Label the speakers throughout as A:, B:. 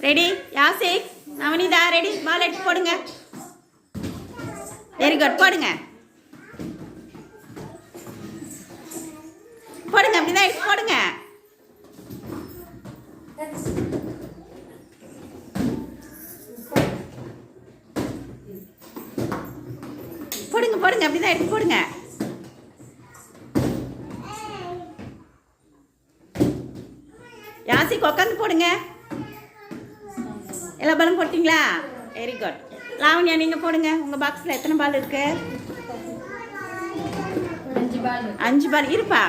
A: Ready Yasik Navanitha ready ball எடுத்து போடுங்க. Very good போடுங்க போடுங்க அப்படிதான் எடுத்து போடுங்க. போடுங்க போடுங்க அப்படிதான் எடுத்து போடுங்க. யாசிக் உட்காந்து போடுங்க. எல்லா பாலும் போட்டிங்களா? Very good. லாவண்யா நீங்கள் போடுங்க. உங்கள் பாக்ஸில் எத்தனை பால் இருக்கு? 5 பால் இருப்பா.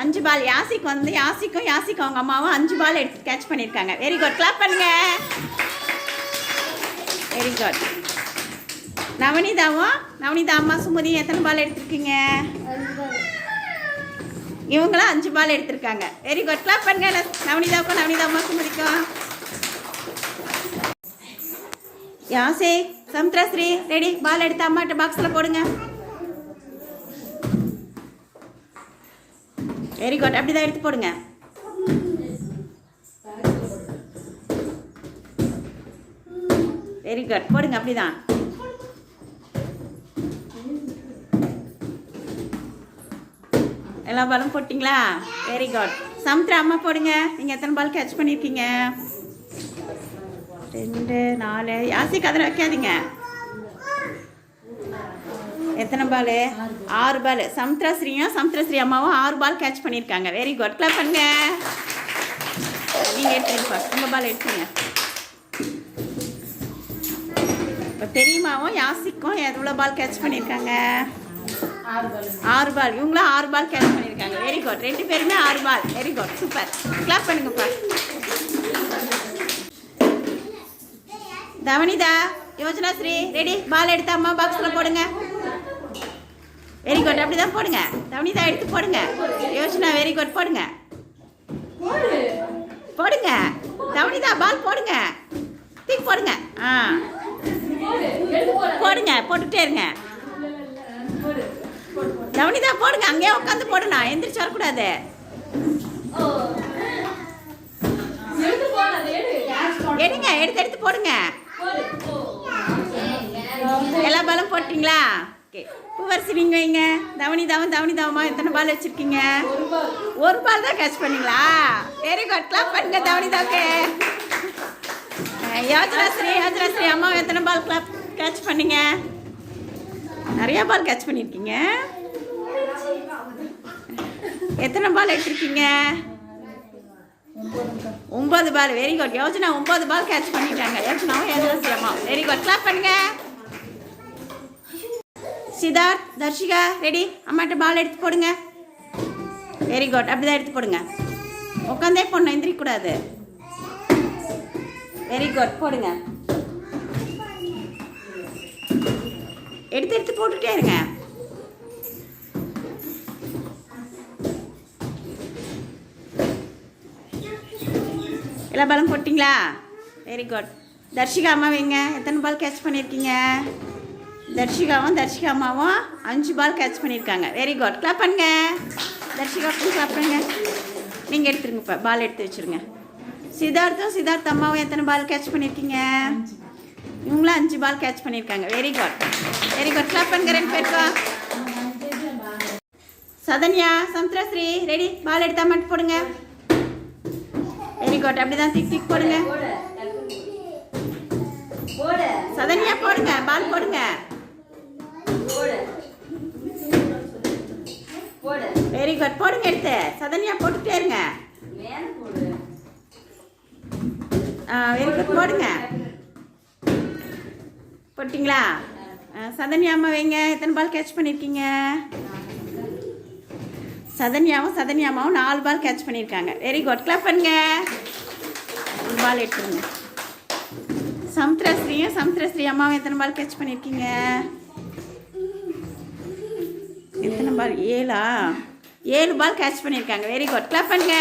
A: 5 பால். யாசிக்கும் அவங்க அம்மாவும் 5 பால் எடுத்து கேட்ச் பண்ணியிருக்காங்க. Very good. கிளாப் பண்ணுங்க. Very good. நவனிதா அம்மா சுமதியும் எத்தனை பால் எடுத்திருக்கீங்க? இவங்களும் 5 பால் எடுத்திருக்காங்க. Very good. கிளாப் பண்ணுங்க நவனிதா அம்மா சுமதிக்கும். யாசிக் சமுத்திரஸ்ரீ ரெடி பால் எடுத்து அம்மாட்ட பாக்ஸில் போடுங்க. Very good. அப்படிதான் எடுத்து போடுங்க. Very good. போடுங்க அப்படிதான். எல்லா பாலும் போட்டிங்களா? Very good. சமுத்திரா அம்மா போடுங்க. நீங்கள் எத்தனை பால் கேட்ச் பண்ணியிருக்கீங்க? 2 4. யாசிக் அதில் வைக்காதீங்க. எத்தனை பால்? 6 பால். சமுத்திரஸ்ரீ அம்மாவும் 6 பால் கேட்ச் பண்ணியிருக்காங்க. Very good. கிளாப் பண்ணுங்க. நீங்கள் எடுத்துருங்க. உங்கள் பால் எடுத்துங்க. இப்போ பெரியம்மாவும் யாசிக்கும் எவ்வளோ பால் கேட்ச் பண்ணியிருக்காங்க? 6 பால். இவங்களும் 6 பால் கேட்ச் பண்ணியிருக்காங்க. Very good. 2 பேருமே 6 பால். Very good. சூப்பர். கிளாப் பண்ணுங்கப்பா. தவனிதா யோஜனாஸ்ரீ ரெடி பால் எடுத்து அம்மா பாக்ஸில் போடுங்க. Very good. அப்படி தான் போடுங்க. தவனிதா எடுத்து போடுங்க. Yojana very good. போடுங்க தவனிதா பால் போடுங்க. தூக்கி போடுங்க. போடுங்க. போட்டுகிட்டே இருங்க. தவனிதா போடுங்க. அங்கேயே உட்காந்து போடணும். எந்திரிச்சு வரக்கூடாது. எடுத்து போடுங்க. எல்லா பாலும் போட்டிங்களா? ஓகே. பூவரசி நீங்கள் வைங்க. தவனிதாவமா எத்தனை பால் வச்சுருக்கீங்க? 1 பால் தான் கேட்ச் பண்ணீங்களா? Very good. கிளாப் பண்ணுங்க தவனிதாவுக்கு. யோஜனாஸ்ரீ அம்மா எத்தனை பால் கேட்ச் பண்ணீங்க? நிறையா பால் கேட்ச் பண்ணியிருக்கீங்க. எத்தனை பால் எடுத்துருக்கீங்க? 9 ball. Very good. Yojana 9 ball catch பண்ணிட்டாங்க. யோஜனாவும் அம்மாவும். Very good. கிளாப் பண்ணுங்க. சித்தார்த் தர்ஷிகா ரெடி அம்மாட்ட பால் எடுத்து போடுங்க. Very good. அப்படிதான் எடுத்து போடுங்க. உட்காந்தே போடணும். எந்திரிக்கூடாது. Very good. போடுங்க. எடுத்து போட்டுட்டே இருங்க. எல்லா பாலும் போட்டிங்களா? Very good. தர்ஷிகா அம்மா வைங்க. எத்தனை பால் கேட்ச் பண்ணியிருக்கீங்க? தர்ஷிகா அம்மாவும் 5 பால் கேட்ச் பண்ணியிருக்காங்க. Very good. கிளாப் பண்ணுங்க. தர்ஷிகாவுக்கும் கிளாப் பண்ணுங்க. நீங்கள் எடுத்துருங்க. இப்போ பால் எடுத்து வச்சுருங்க. சித்தார்த் அம்மாவும் எத்தனை பால் கேட்ச் பண்ணியிருக்கீங்க? இவங்களும் 5 பால் கேட்ச் பண்ணியிருக்காங்க. Very good. கிளாப் பண்ணுங்க 2 பேருக்கும். சதன்யா சமுத்திரஸ்ரீ ரெடி பால் எடுத்தா மட்டும் போடுங்க. Very good. அப்படிதான் தூக்கி போடுங்க. சதன்யா போடுங்க. பால் போடுங்க. Very good. போடுங்க. எடுத்து சதன்யா போட்டுட்டே இருங்க. Very good. போடுங்க. போட்டிங்களா? சதன்யா அம்மா வைங்க. எத்தனை பால் கேட்ச் பண்ணியிருக்கீங்க? சதன்யாவும் 4 பால் கேட்ச் பண்ணியிருக்காங்க. Very good. கிளாப் பண்ணுங்க. 1 பால் எடுத்துருங்க. சமுத்திரஸ்ரீ அம்மாவும் எத்தனை பால் கேட்ச் பண்ணியிருக்கீங்க? எத்தனை பால்? 7 பால் கேட்ச் பண்ணியிருக்காங்க. Very good. கிளாப் பண்ணுங்க.